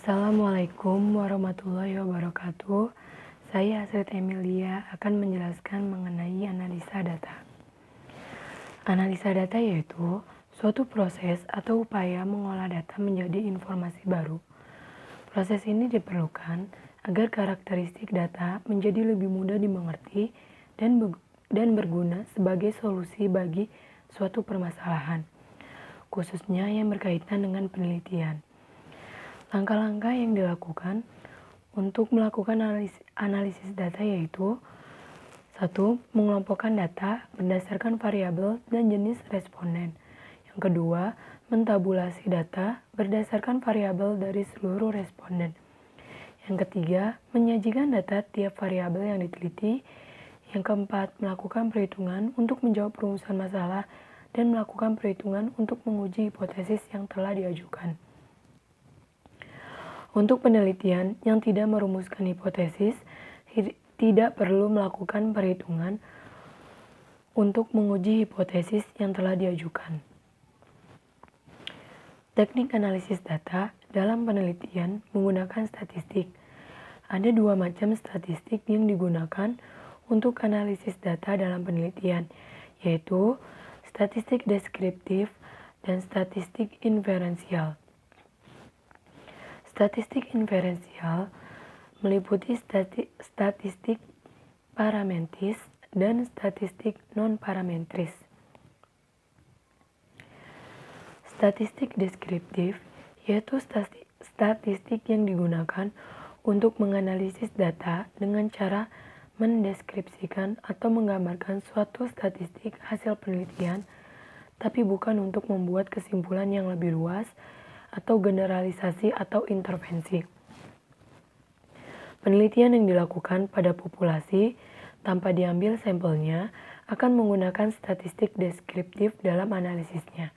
Assalamualaikum warahmatullahi wabarakatuh. Saya Astrid Emilia akan menjelaskan mengenai analisa data. Analisa data yaitu suatu proses atau upaya mengolah data menjadi informasi baru. Proses ini diperlukan agar karakteristik data menjadi lebih mudah dimengerti dan berguna sebagai solusi bagi suatu permasalahan, khususnya yang berkaitan dengan penelitian. Langkah-langkah yang dilakukan untuk melakukan analisis data yaitu 1. Mengelompokkan data berdasarkan variabel dan jenis responden. Yang kedua, mentabulasi data berdasarkan variabel dari seluruh responden. Yang ketiga, menyajikan data tiap variabel yang diteliti. Yang keempat, melakukan perhitungan untuk menjawab perumusan masalah dan melakukan perhitungan untuk menguji hipotesis yang telah diajukan. Untuk penelitian yang tidak merumuskan hipotesis, tidak perlu melakukan perhitungan untuk menguji hipotesis yang telah diajukan. Teknik analisis data dalam penelitian menggunakan statistik. Ada dua macam statistik yang digunakan untuk analisis data dalam penelitian, yaitu statistik deskriptif dan statistik inferensial. Statistik inferensial meliputi statistik parametris dan statistik non-parametris. Statistik deskriptif yaitu statistik yang digunakan untuk menganalisis data dengan cara mendeskripsikan atau menggambarkan suatu statistik hasil penelitian, tapi bukan untuk membuat kesimpulan yang lebih luas atau generalisasi atau intervensi. Penelitian yang dilakukan pada populasi tanpa diambil sampelnya akan menggunakan statistik deskriptif dalam analisisnya.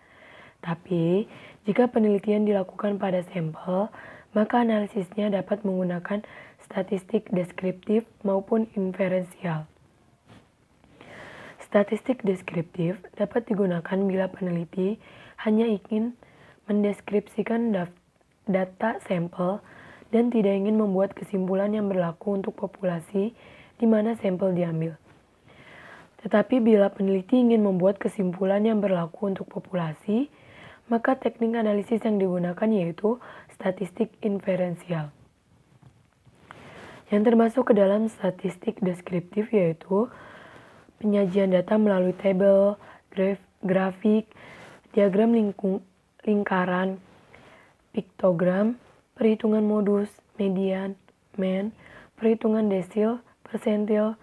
Tapi, jika penelitian dilakukan pada sampel, maka analisisnya dapat menggunakan statistik deskriptif maupun inferensial. Statistik deskriptif dapat digunakan bila peneliti hanya ingin mendeskripsikan data sampel dan tidak ingin membuat kesimpulan yang berlaku untuk populasi di mana sampel diambil. Tetapi bila peneliti ingin membuat kesimpulan yang berlaku untuk populasi, maka teknik analisis yang digunakan yaitu statistik inferensial. Yang termasuk ke dalam statistik deskriptif yaitu penyajian data melalui tabel, grafik, diagram lingkaran, piktogram, perhitungan modus, median, mean, perhitungan desil, persentil,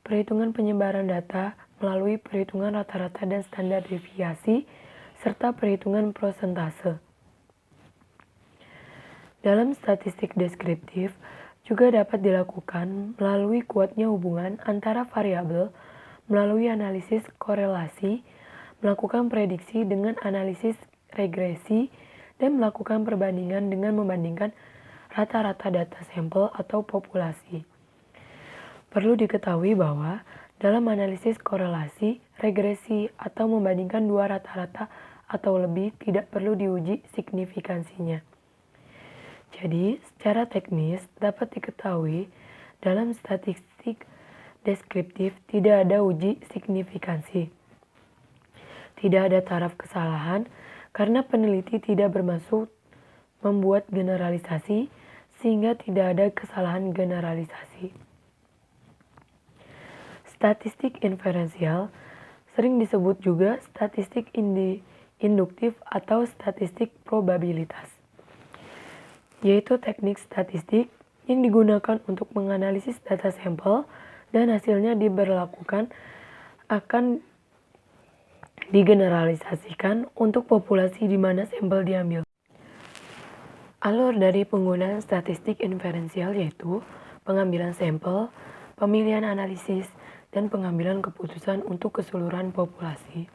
perhitungan penyebaran data melalui perhitungan rata-rata dan standar deviasi, serta perhitungan prosentase. Dalam statistik deskriptif juga dapat dilakukan melalui kuatnya hubungan antara variabel melalui analisis korelasi, melakukan prediksi dengan analisis regresi, dan melakukan perbandingan dengan membandingkan rata-rata data sampel atau populasi. Perlu diketahui bahwa dalam analisis korelasi, regresi, atau membandingkan dua rata-rata atau lebih tidak perlu diuji signifikansinya. Jadi, secara teknis dapat diketahui dalam statistik deskriptif tidak ada uji signifikansi. Tidak ada taraf kesalahan karena peneliti tidak bermaksud membuat generalisasi sehingga tidak ada kesalahan generalisasi. Statistik inferensial sering disebut juga statistik induktif atau statistik probabilitas, yaitu teknik statistik yang digunakan untuk menganalisis data sampel dan hasilnya diberlakukan akan digeneralisasikan untuk populasi di mana sampel diambil. Alur dari penggunaan statistik inferensial yaitu pengambilan sampel, pemilihan analisis, dan pengambilan keputusan untuk keseluruhan populasi.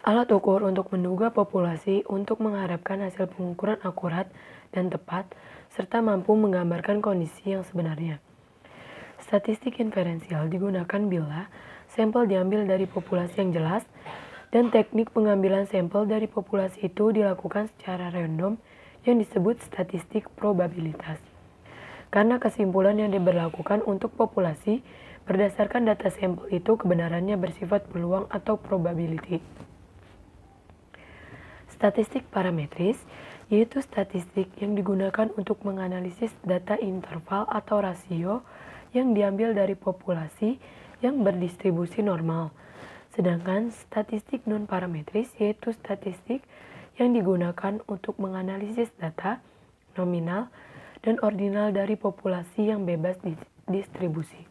Alat ukur untuk menduga populasi untuk mengharapkan hasil pengukuran akurat dan tepat, serta mampu menggambarkan kondisi yang sebenarnya. Statistik inferensial digunakan bila sampel diambil dari populasi yang jelas, dan teknik pengambilan sampel dari populasi itu dilakukan secara random yang disebut statistik probabilitas. Karena kesimpulan yang diberlakukan untuk populasi berdasarkan data sampel itu kebenarannya bersifat peluang atau probability. Statistik parametris yaitu statistik yang digunakan untuk menganalisis data interval atau rasio yang diambil dari populasi yang berdistribusi normal. Sedangkan statistik non-parametris yaitu statistik yang digunakan untuk menganalisis data nominal dan ordinal dari populasi yang bebas distribusi.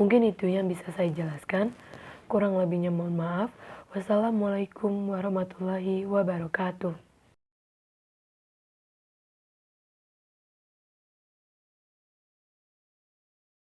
Mungkin itu yang bisa saya jelaskan. Kurang lebihnya mohon maaf. Wassalamualaikum warahmatullahi wabarakatuh.